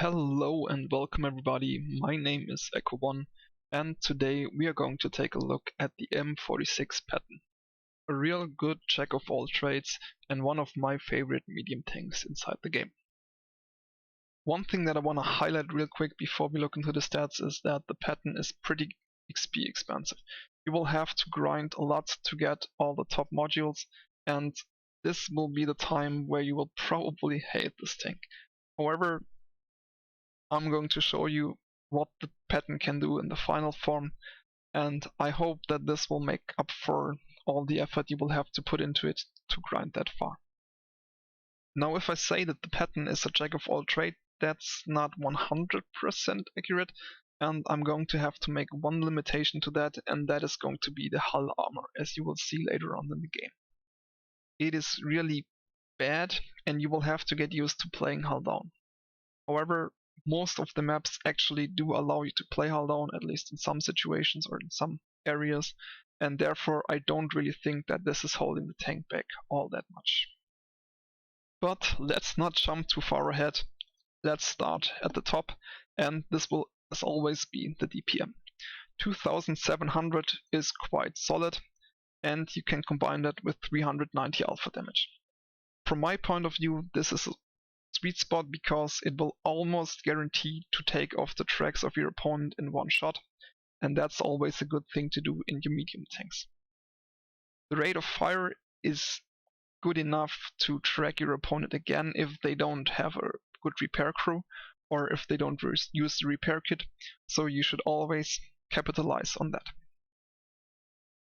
Hello and welcome everybody, my name is Echo1 and today we are going to take a look at the M46 Patton. A real good jack of all trades and one of my favorite medium tanks inside the game. One thing that I want to highlight real quick before we look into the stats is that the Patton is pretty XP expensive. You will have to grind a lot to get all the top modules, and this will be the time where you will probably hate this tank. However, I'm going to show you what the Patton can do in the final form, and I hope that this will make up for all the effort you will have to put into it to grind that far. Now, if I say that the Patton is a jack of all trades, that's not 100% accurate, and I'm going to have to make one limitation to that, and that is going to be the hull armor, as you will see later on in the game. It is really bad, and you will have to get used to playing hull down. However, most of the maps actually do allow you to play hull down, at least in some situations or in some areas, and therefore I don't really think that this is holding the tank back all that much. But let's not jump too far ahead. Let's start at the top, and this will as always be the DPM. 2700 is quite solid, and you can combine that with 390 alpha damage. From my point of view, this is a sweet spot because it will almost guarantee to take off the tracks of your opponent in one shot, and that's always a good thing to do in your medium tanks. The rate of fire is good enough to track your opponent again if they don't have a good repair crew or if they don't use the repair kit, so you should always capitalize on that.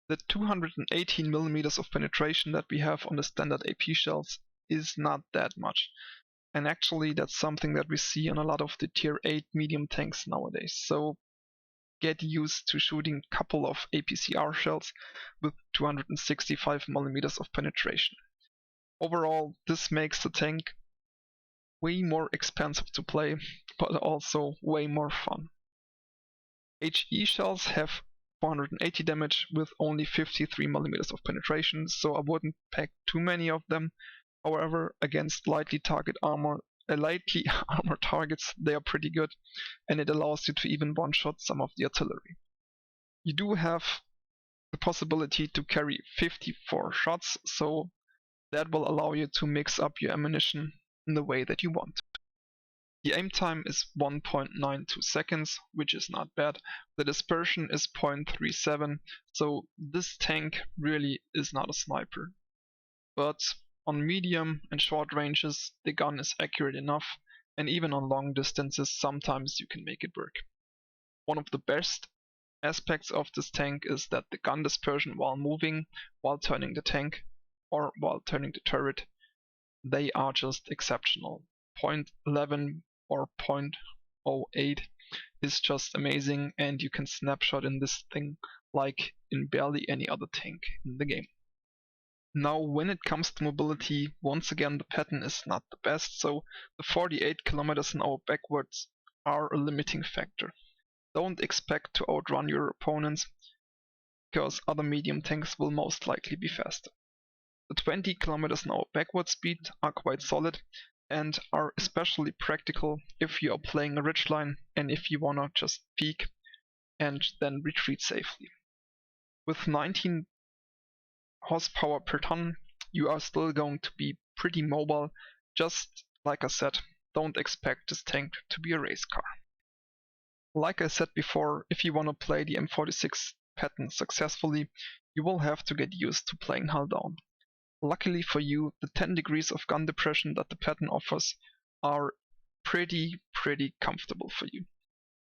The 218mm of penetration that we have on the standard AP shells is not that much. And actually that's something that we see on a lot of the tier 8 medium tanks nowadays, so get used to shooting a couple of APCR shells with 265mm of penetration. Overall, this makes the tank way more expensive to play, but also way more fun. HE shells have 480 damage with only 53mm of penetration, so I wouldn't pack too many of them. However, against lightly armored targets, they are pretty good, and it allows you to even one-shot some of the artillery. You do have the possibility to carry 54 shots, so that will allow you to mix up your ammunition in the way that you want. The aim time is 1.92 seconds, which is not bad. The dispersion is 0.37, so this tank really is not a sniper. But on medium and short ranges, the gun is accurate enough, and even on long distances, sometimes you can make it work. One of the best aspects of this tank is that the gun dispersion while moving, while turning the tank, or while turning the turret, they are just exceptional. 0.11 or 0.08 is just amazing, and you can snapshot in this thing like in barely any other tank in the game. Now, when it comes to mobility, once again the Patton is not the best, so the 48 km an hour backwards are a limiting factor. Don't expect to outrun your opponents, because other medium tanks will most likely be faster. The 20 km an hour backward speed are quite solid and are especially practical if you are playing a ridgeline and if you wanna just peek and then retreat safely. With 19 horsepower per ton, you are still going to be pretty mobile. Just like I said, don't expect this tank to be a race car. Like I said before, if you want to play the M46 Patton successfully, you will have to get used to playing hull down. Luckily for you, the 10 degrees of gun depression that the Patton offers are pretty comfortable for you.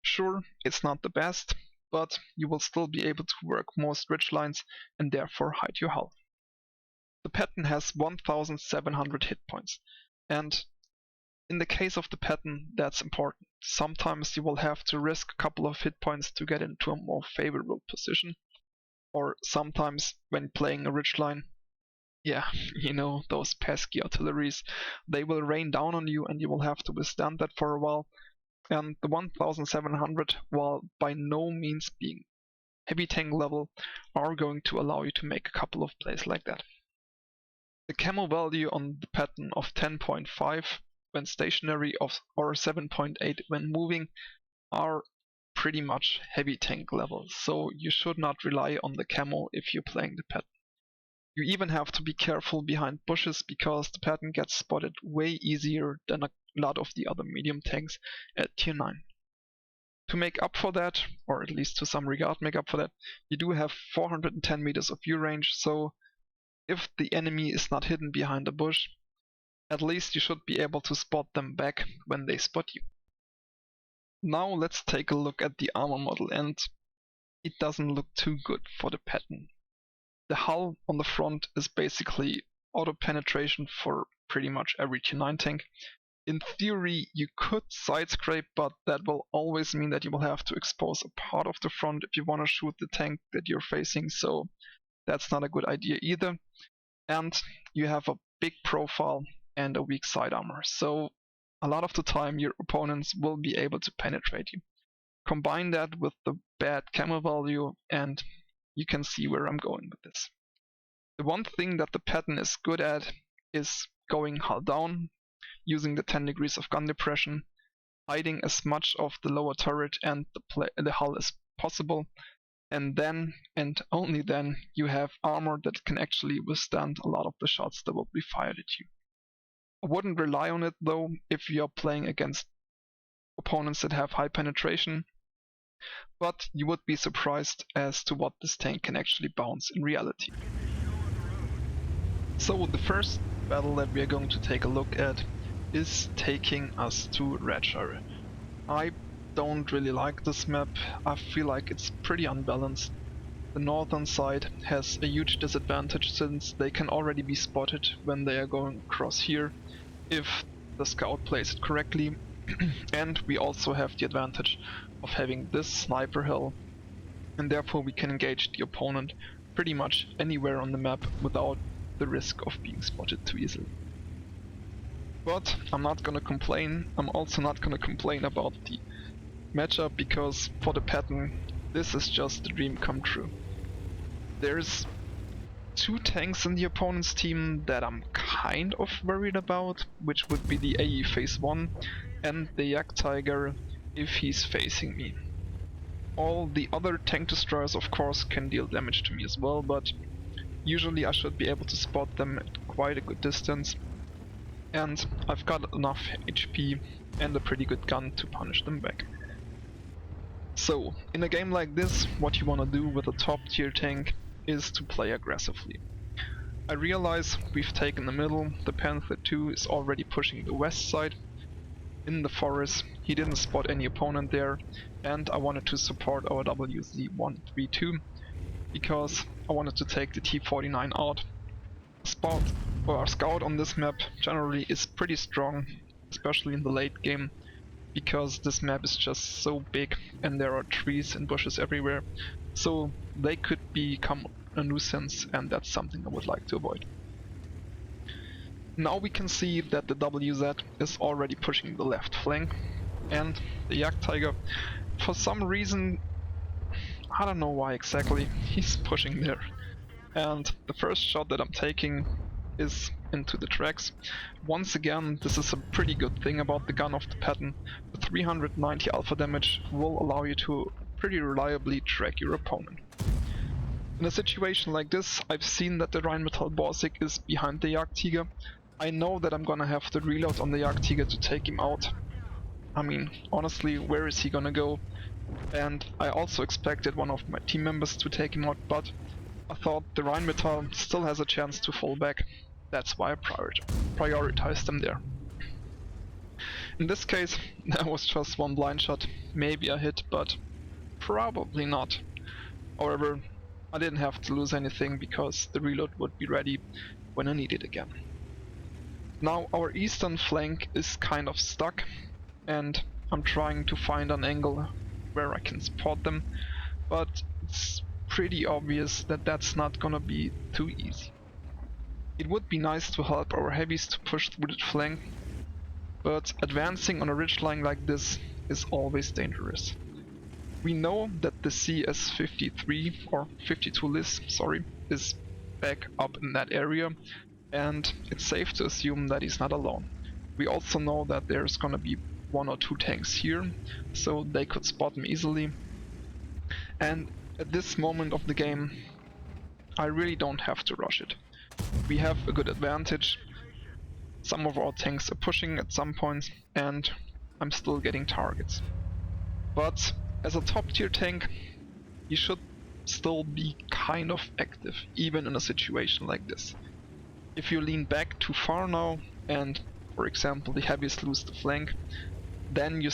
Sure, it's not the best, but you will still be able to work most ridgelines and therefore hide your hull. The Patton has 1700 hit points, and in the case of the Patton, that's important. Sometimes you will have to risk a couple of hit points to get into a more favorable position, or sometimes when playing a ridgeline, yeah, you know, those pesky artilleries, they will rain down on you and you will have to withstand that for a while. And the 1700, while by no means being heavy tank level, are going to allow you to make a couple of plays like that. The camo value on the Patton of 10.5 when stationary or 7.8 when moving are pretty much heavy tank levels, so you should not rely on the camo if you're playing the Patton. You even have to be careful behind bushes because the Patton gets spotted way easier than a lot of the other medium tanks at tier 9. To make up for that, or at least to some regard make up for that, you do have 410 meters of view range, so if the enemy is not hidden behind a bush, at least you should be able to spot them back when they spot you. Now let's take a look at the armor model, and it doesn't look too good for the Patton. The hull on the front is basically auto penetration for pretty much every tier 9 tank. In theory you could side scrape, but that will always mean that you will have to expose a part of the front if you want to shoot the tank that you're facing, so that's not a good idea either. And you have a big profile and a weak side armor, so a lot of the time your opponents will be able to penetrate you. Combine that with the bad camo value and you can see where I'm going with this. The one thing that the Patton is good at is going hull down, using the 10 degrees of gun depression, hiding as much of the lower turret and the hull as possible, and then, and only then, you have armor that can actually withstand a lot of the shots that will be fired at you. I wouldn't rely on it though if you're playing against opponents that have high penetration, but you would be surprised as to what this tank can actually bounce in reality. So the first battle that we are going to take a look at is taking us to Redshire. I don't really like this map. I feel like it's pretty unbalanced. The northern side has a huge disadvantage since they can already be spotted when they are going across here if the scout plays it correctly, and we also have the advantage of having this sniper hill, and therefore we can engage the opponent pretty much anywhere on the map without the risk of being spotted too easily. But I'm not gonna complain. I'm also not gonna complain about the matchup because for the Patton this is just the dream come true. There's 2 tanks in the opponent's team that I'm kind of worried about, which would be the AE phase 1 and the Yak Tiger if he's facing me. All the other tank destroyers of course can deal damage to me as well, but usually I should be able to spot them at quite a good distance, and I've got enough HP and a pretty good gun to punish them back. So, in a game like this, what you wanna do with a top tier tank is to play aggressively. I realize we've taken the middle, the Panther 2 is already pushing the west side. In the forest, he didn't spot any opponent there, and I wanted to support our WZ-132 because I wanted to take the T-49 out. Our scout on this map generally is pretty strong, especially in the late game, because this map is just so big and there are trees and bushes everywhere, so they could become a nuisance, and that's something I would like to avoid. Now we can see that the WZ is already pushing the left flank, and the Yak Tiger, for some reason, I don't know why exactly, he's pushing there. And the first shot that I'm taking is into the tracks. Once again, this is a pretty good thing about the gun of the Patton. The 390 alpha damage will allow you to pretty reliably track your opponent. In a situation like this, I've seen that the Rheinmetall Borsig is behind the Jagdtiger. I know that I'm gonna have to reload on the Jagdtiger to take him out. I mean, honestly, where is he gonna go? And I also expected one of my team members to take him out, but I thought the Rheinmetall still has a chance to fall back. That's why I prioritized them there. In this case, that was just one blind shot. Maybe I hit, but probably not. However, I didn't have to lose anything because the reload would be ready when I need it again. Now our eastern flank is kind of stuck, and I'm trying to find an angle where I can support them, but it's pretty obvious that that's not gonna be too easy. It would be nice to help our heavies to push through the flank, but advancing on a ridgeline like this is always dangerous. We know that the CS-53 or 52 Liz, sorry, is back up in that area, and it's safe to assume that he's not alone. We also know that there's gonna be 1 or 2 tanks here, so they could spot me easily. And at this moment of the game, I really don't have to rush it. We have a good advantage. Some of our tanks are pushing at some points, and I'm still getting targets. But as a top tier tank, you should still be kind of active, even in a situation like this. If you lean back too far now, and for example the heavies lose the flank, then you're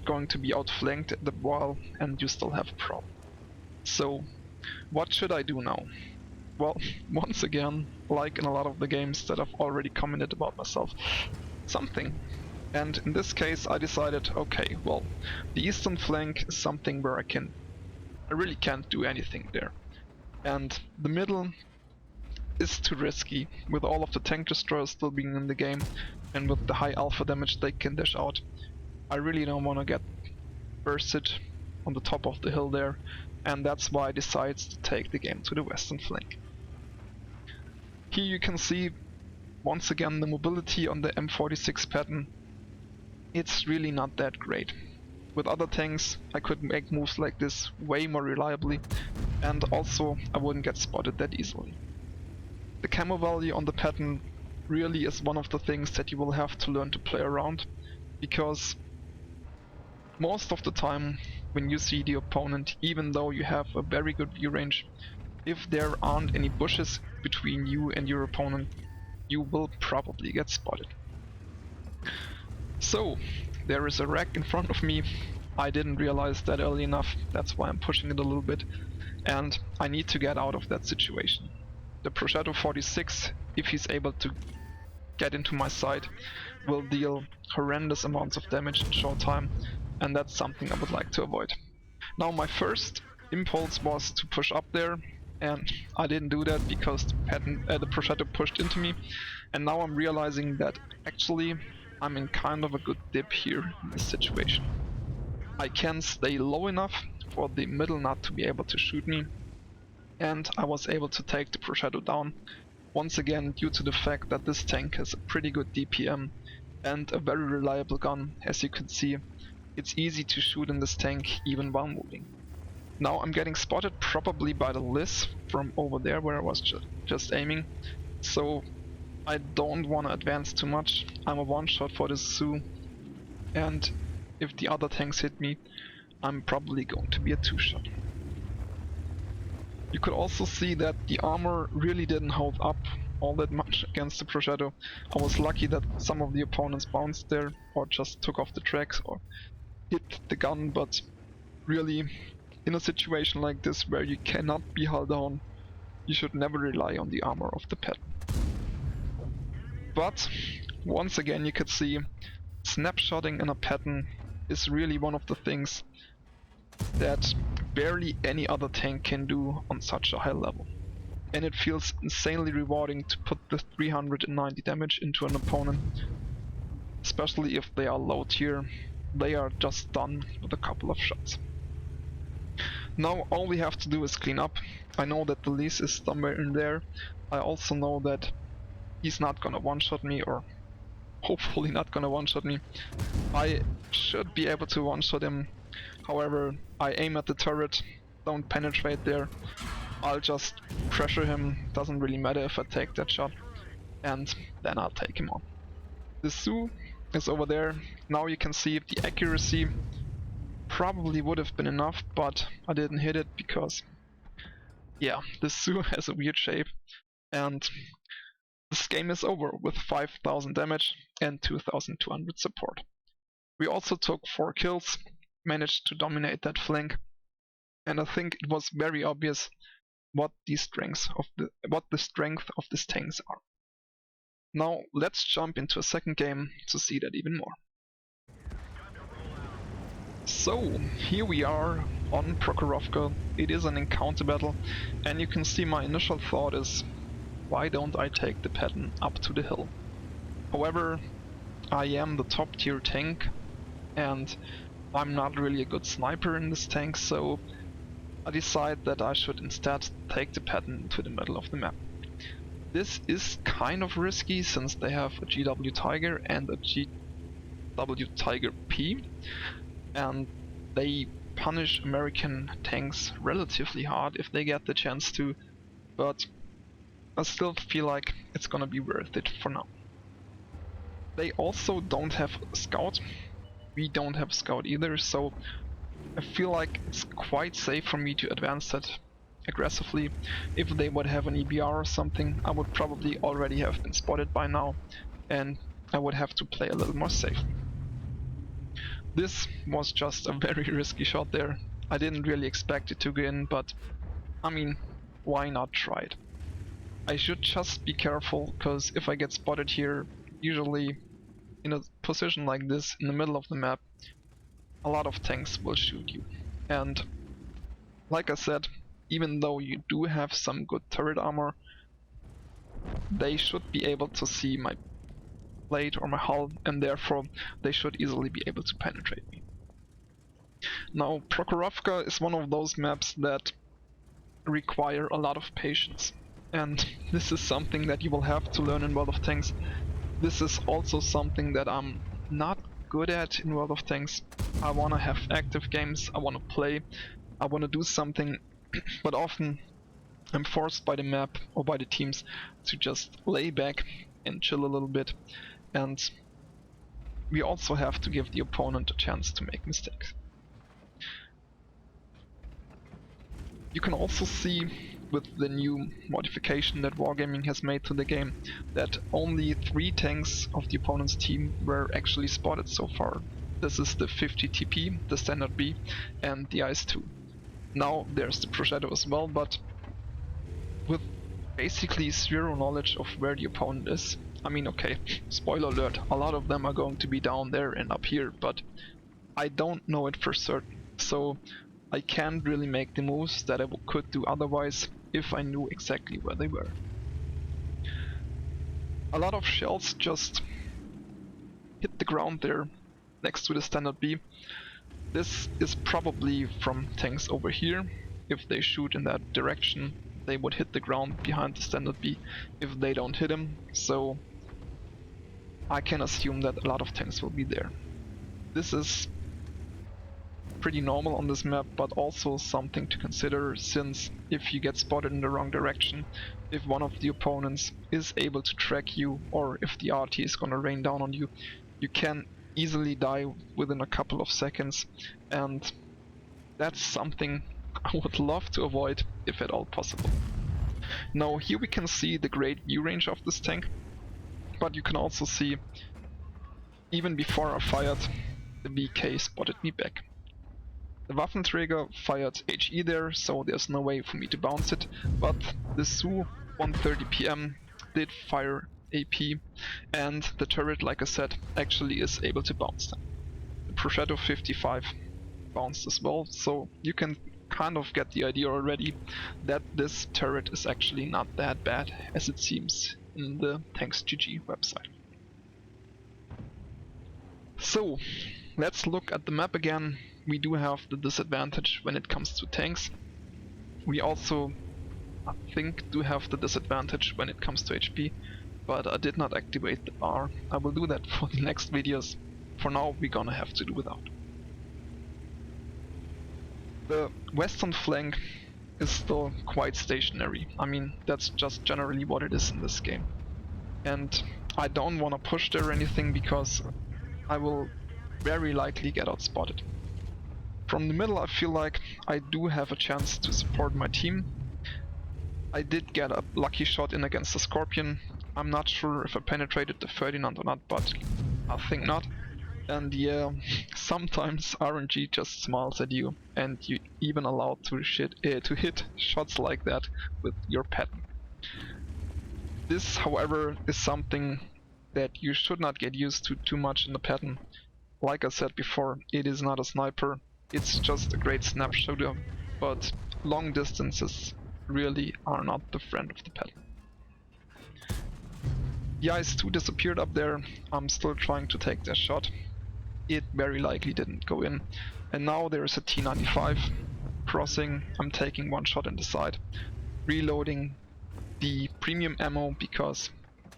going to be outflanked at the wall and you still have a problem. So what should I do now? Well, once again, like in a lot of the games that I've already commented about myself, something. And in this case I decided, okay, well, the eastern flank is something where I really can't do anything there. And the middle is too risky, with all of the tank destroyers still being in the game, and with the high alpha damage they can dish out. I really don't want to get bursted on the top of the hill there, and that's why I decided to take the game to the western flank. Here you can see once again the mobility on the M46 Patton. It's really not that great. With other tanks I could make moves like this way more reliably, and also I wouldn't get spotted that easily. The camo value on the Patton really is one of the things that you will have to learn to play around, because most of the time when you see the opponent, even though you have a very good view range, if there aren't any bushes between you and your opponent, you will probably get spotted. So there is a rack in front of me. I didn't realize that early enough, that's why I'm pushing it a little bit, and I need to get out of that situation. The Prosciutto 46, if he's able to get into my side, will deal horrendous amounts of damage in short time, and that's something I would like to avoid. Now my first impulse was to push up there, and I didn't do that because the Prosciutto pushed into me, and now I'm realizing that actually I'm in kind of a good dip here in this situation. I can stay low enough for the middle not to be able to shoot me, and I was able to take the Prosciutto down, once again due to the fact that this tank has a pretty good DPM and a very reliable gun. As you can see, it's easy to shoot in this tank even while moving. Now I'm getting spotted probably by the Liz from over there where I was just aiming, so I don't want to advance too much. I'm a one-shot for this Zoo, and if the other tanks hit me, I'm probably going to be a 2-shot. You could also see that the armor really didn't hold up all that much against the Prosciutto. I was lucky that some of the opponents bounced there or just took off the tracks or hit the gun, but really in a situation like this where you cannot be held down, you should never rely on the armor of the Patton. But once again you could see snapshotting in a Patton is really one of the things that barely any other tank can do on such a high level. And it feels insanely rewarding to put the 390 damage into an opponent, especially if they are low tier. They are just done with a couple of shots. Now all we have to do is clean up. I know that the Liz is somewhere in there. I also know that he's not gonna one-shot me, or hopefully not gonna one-shot me. I should be able to one-shot him. However, I aim at the turret, don't penetrate there. I'll just pressure him, doesn't really matter if I take that shot, and then I'll take him on. The Zoo is over there. Now you can see the accuracy probably would have been enough, but I didn't hit it because, yeah, the Zoo has a weird shape, and this game is over with 5000 damage and 2200 support. We also took 4 kills, managed to dominate that flank, and I think it was very obvious what the strength of these tanks are. Now let's jump into a second game to see that even more. So here we are on Prokhorovka. It is an encounter battle, and you can see my initial thought is, why don't I take the Patton up to the hill? However, I am the top tier tank, and I'm not really a good sniper in this tank, so I decide that I should instead take the Patton to the middle of the map. This is kind of risky since they have a GW Tiger and a GW Tiger P, and they punish American tanks relatively hard if they get the chance to, but I still feel like it's gonna be worth it for now. They also don't have Scout. We don't have Scout either, so I feel like it's quite safe for me to advance that aggressively. If they would have an EBR or something, I would probably already have been spotted by now, and I would have to play a little more safe. This was just a very risky shot there. I didn't really expect it to go in, but I mean, why not try it? I should just be careful, because if I get spotted here, usually in a position like this, in the middle of the map, a lot of tanks will shoot you. And like I said, even though you do have some good turret armor, they should be able to see my plate or my hull, and therefore they should easily be able to penetrate me. Now, Prokhorovka is one of those maps that require a lot of patience, and this is something that you will have to learn in World of Tanks. This is also something that I'm not good at in World of Tanks. I wanna have active games, I wanna play, I wanna do something, but often I'm forced by the map or by the teams to just lay back and chill a little bit, and we also have to give the opponent a chance to make mistakes. You can also see with the new modification that Wargaming has made to the game that only 3 tanks of the opponent's team were actually spotted so far. This is the 50 TP, the Standard B, and the IS-2. Now there's the Prosciutto as well, but with basically zero knowledge of where the opponent is. I mean, okay, spoiler alert, a lot of them are going to be down there and up here, but I don't know it for certain, so I can't really make the moves that I could do otherwise if I knew exactly where they were. A lot of shells just hit the ground there next to the Standard B. This is probably from tanks over here. If they shoot in that direction, they would hit the ground behind the Standard B if they don't hit him, so I can assume that a lot of tanks will be there. This is pretty normal on this map, but also something to consider, since if you get spotted in the wrong direction, if one of the opponents is able to track you, or if the RT is gonna rain down on you, you can easily die within a couple of seconds, and that's something I would love to avoid if at all possible. Now here we can see the great view range of this tank, but you can also see even before I fired, the VK spotted me back. The Waffenträger fired HE there, so there's no way for me to bounce it, but the Su 130 PM did fire AP, and the turret, like I said, actually is able to bounce them. The Prosciutto 55 bounced as well, so you can kind of get the idea already that this turret is actually not that bad as it seems in the TanksGG website. So, let's look at the map again. We do have the disadvantage when it comes to tanks. We also, I think, do have the disadvantage when it comes to HP, but I did not activate the bar. I will do that for the next videos. For now, we're gonna have to do without. The western flank is still quite stationary. I mean, that's just generally what it is in this game. And I don't want to push there or anything, because I will very likely get outspotted. From the middle, I feel like I do have a chance to support my team. I did get a lucky shot in against the Scorpion. I'm not sure if I penetrated the Ferdinand or not, but I think not. And yeah, sometimes RNG just smiles at you, and you even allowed to hit shots like that with your Patton. This, however, is something that you should not get used to too much in the Patton. Like I said before, it is not a sniper, it's just a great snapshooter, but long distances really are not the friend of the Patton. The IS-2 disappeared up there. I'm still trying to take that shot. It very likely didn't go in. And now there is a T-95 crossing. I'm taking one shot in the side, reloading. the premium ammo because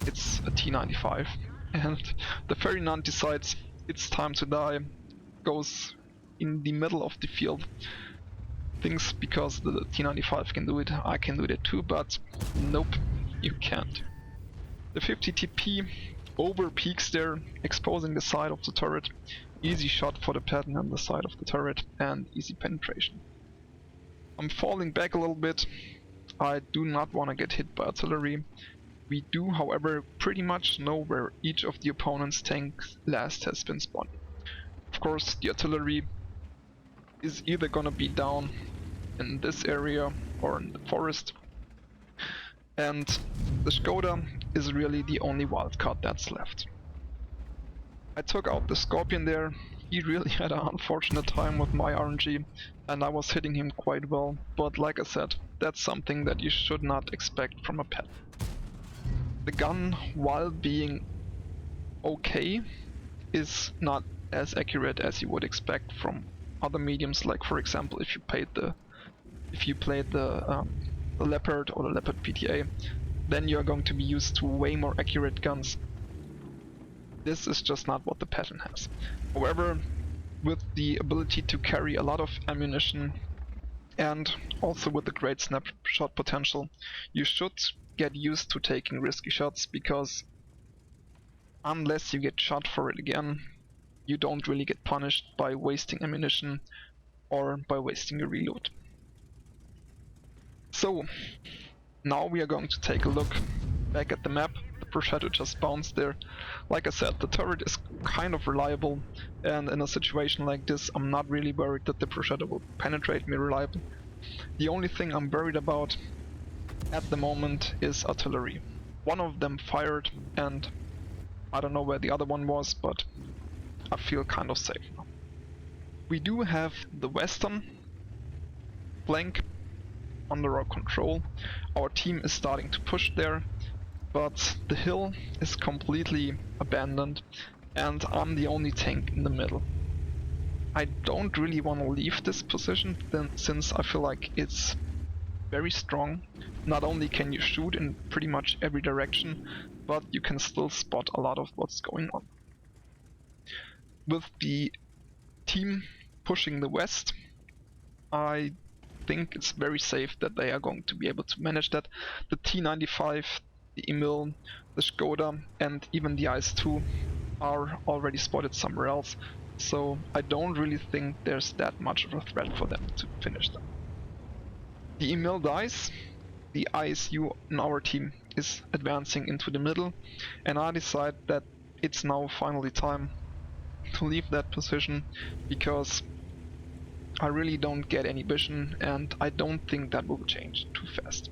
it's a T95, and the Ferdinand decides it's time to die, goes in the middle of the field, thinks because the T95 can do it, I can do it too, but nope, you can't. The 50 TP over peaks there, exposing the side of the turret. Easy shot for the Patton on the side of the turret and easy penetration. I'm falling back a little bit. I do not want to get hit by artillery. We do, however, pretty much know where each of the opponent's tanks last has been spawned. Of course, the artillery is either gonna be down in this area or in the forest, and the Skoda is really the only wildcard that's left. I took out the Scorpion there. He really had an unfortunate time with my RNG, and I was hitting him quite well, but like I said, that's something that you should not expect from a pet. The gun, while being okay, is not as accurate as you would expect from other mediums, like for example if you played the Leopard or the Leopard PTA, then you're going to be used to way more accurate guns. This is just not what the Patton has. However, with the ability to carry a lot of ammunition and also with the great snapshot potential, you should get used to taking risky shots, because unless you get shot for it again, you don't really get punished by wasting ammunition or by wasting your reload. So, now we are going to take a look back at the map. The Prosciutto just bounced there. Like I said, the turret is kind of reliable, and in a situation like this I'm not really worried that the Prosciutto will penetrate me reliably. The only thing I'm worried about at the moment is artillery. One of them fired and I don't know where the other one was, but I feel kind of safe now. We do have the western flank under our control. Our team is starting to push there, but the hill is completely abandoned and I'm the only tank in the middle. I don't really want to leave this position since I feel like it's very strong. Not only can you shoot in pretty much every direction, but you can still spot a lot of what's going on. With the team pushing the west, I think it's very safe that they are going to be able to manage that. The T95, the Emil, the Skoda and even the IS-2 are already spotted somewhere else, so I don't really think there's that much of a threat for them to finish them. The Emil dies, the ISU in our team is advancing into the middle, and I decide that it's now finally time to leave that position, because I really don't get any vision and I don't think that will change too fast.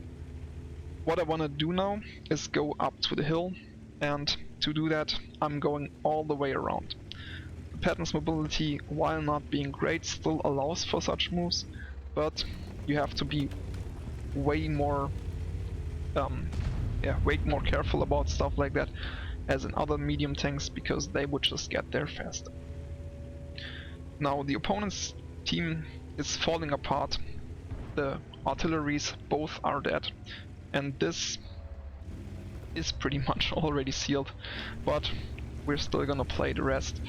What I want to do now is go up to the hill, and to do that I'm going all the way around. The Patton's mobility, while not being great, still allows for such moves, but you have to be way more careful about stuff like that as in other medium tanks, because they would just get there faster. Now the opponent's team is falling apart. The artilleries both are dead, and this is pretty much already sealed, but we're still gonna play the rest.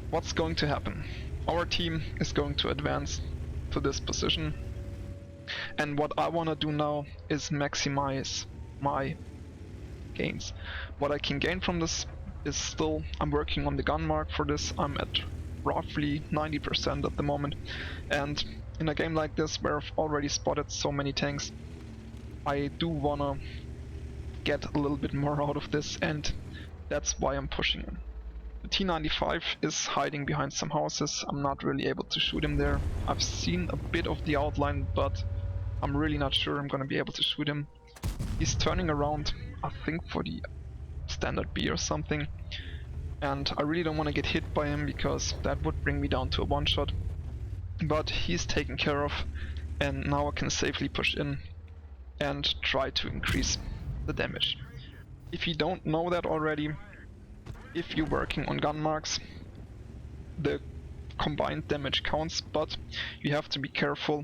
What's going to happen? Our team is going to advance to this position, and what I want to do now is maximize my gains. What I can gain from this is still, I'm working on the gun mark for this. I'm at roughly 90% at the moment, and in a game like this where I've already spotted so many tanks, I do wanna get a little bit more out of this, and that's why I'm pushing him. The T95 is hiding behind some houses. I'm not really able to shoot him there. I've seen a bit of the outline, but I'm really not sure I'm gonna be able to shoot him. He's turning around, I think for the standard B or something, and I really don't want to get hit by him because that would bring me down to a one-shot. But he's taken care of, and now I can safely push in and try to increase the damage. If you don't know that already, if you're working on gun marks, the combined damage counts, but you have to be careful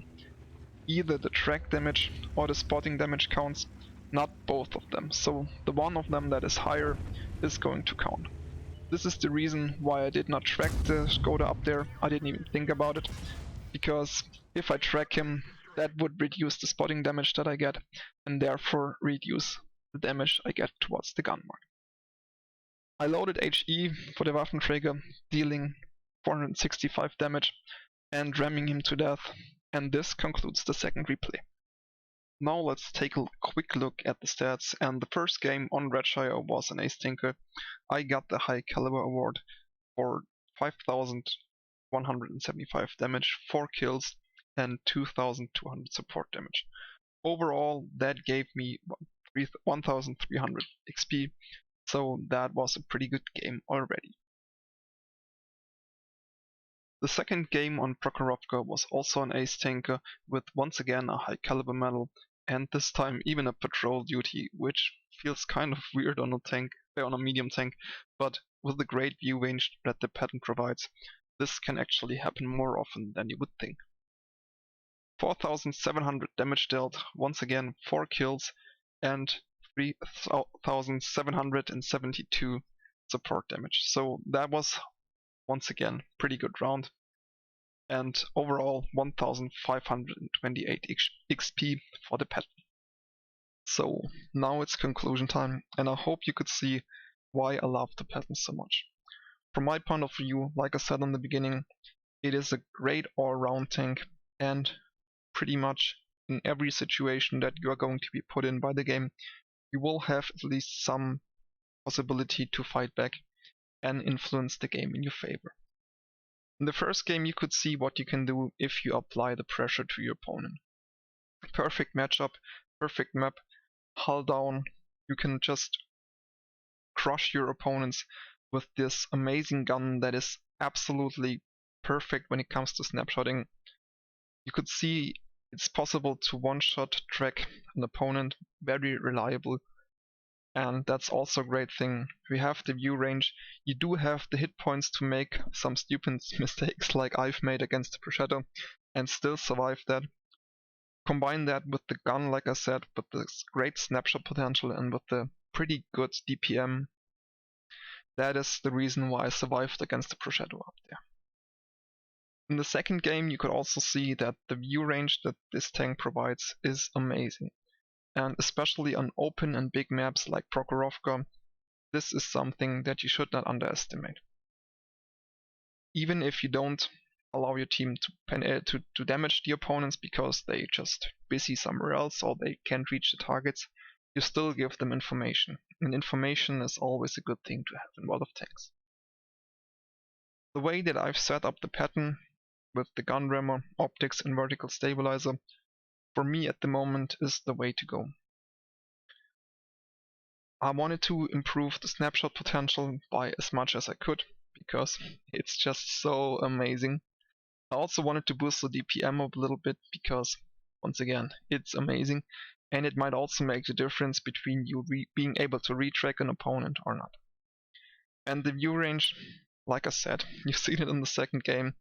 either the track damage or the spotting damage counts, not both of them. So the one of them that is higher is going to count. This is the reason why I did not track the Skoda up there. I didn't even think about it, because if I track him, that would reduce the spotting damage that I get, and therefore reduce the damage I get towards the gun mark. I loaded HE for the Waffenträger, dealing 465 damage and ramming him to death, and this concludes the second replay. Now let's take a quick look at the stats, and the first game on Redshire was an Ace Tinker. I got the High Caliber award for 5,175 damage, 4 kills, and 2,200 support damage. Overall, that gave me 1,300 XP, so that was a pretty good game already. The second game on Prokhorovka was also an Ace Tanker with once again a High Caliber medal, and this time even a patrol duty, which feels kind of weird on a medium tank, but with the great view range that the Patton provides, this can actually happen more often than you would think. 4,700 damage dealt, once again 4 kills, and 3,772 support damage. So that was once again pretty good round. And overall 1,528 XP for the Patton. So now it's conclusion time, and I hope you could see why I love the Patton so much. From my point of view, like I said in the beginning, it is a great all-round tank, and pretty much in every situation that you are going to be put in by the game, you will have at least some possibility to fight back and influence the game in your favor. In the first game you could see what you can do if you apply the pressure to your opponent. Perfect matchup, perfect map, hull down, you can just crush your opponents with this amazing gun that is absolutely perfect when it comes to snapshotting. You could see it's possible to one-shot track an opponent, very reliable, and that's also a great thing. We have the view range, you do have the hit points to make some stupid mistakes like I've made against the Prosciutto and still survive that. Combine that with the gun, like I said, with this great snapshot potential and with the pretty good DPM. That is the reason why I survived against the Prosciutto up there. In the second game you could also see that the view range that this tank provides is amazing. And especially on open and big maps like Prokhorovka, this is something that you should not underestimate. Even if you don't allow your team to damage the opponents because they just busy somewhere else or they can't reach the targets, you still give them information. And information is always a good thing to have in World of Tanks. The way that I've set up the Patton with the gun rammer, optics and vertical stabilizer, for me at the moment is the way to go. I wanted to improve the snapshot potential by as much as I could, because it's just so amazing. I also wanted to boost the DPM up a little bit, because once again, it's amazing, and it might also make the difference between you being able to retrack an opponent or not. And the view range, like I said, you've seen it in the second game,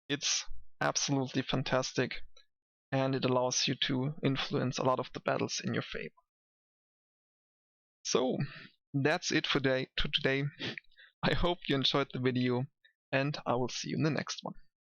it's absolutely fantastic, and it allows you to influence a lot of the battles in your favor. So, that's it for today. I hope you enjoyed the video, and I will see you in the next one.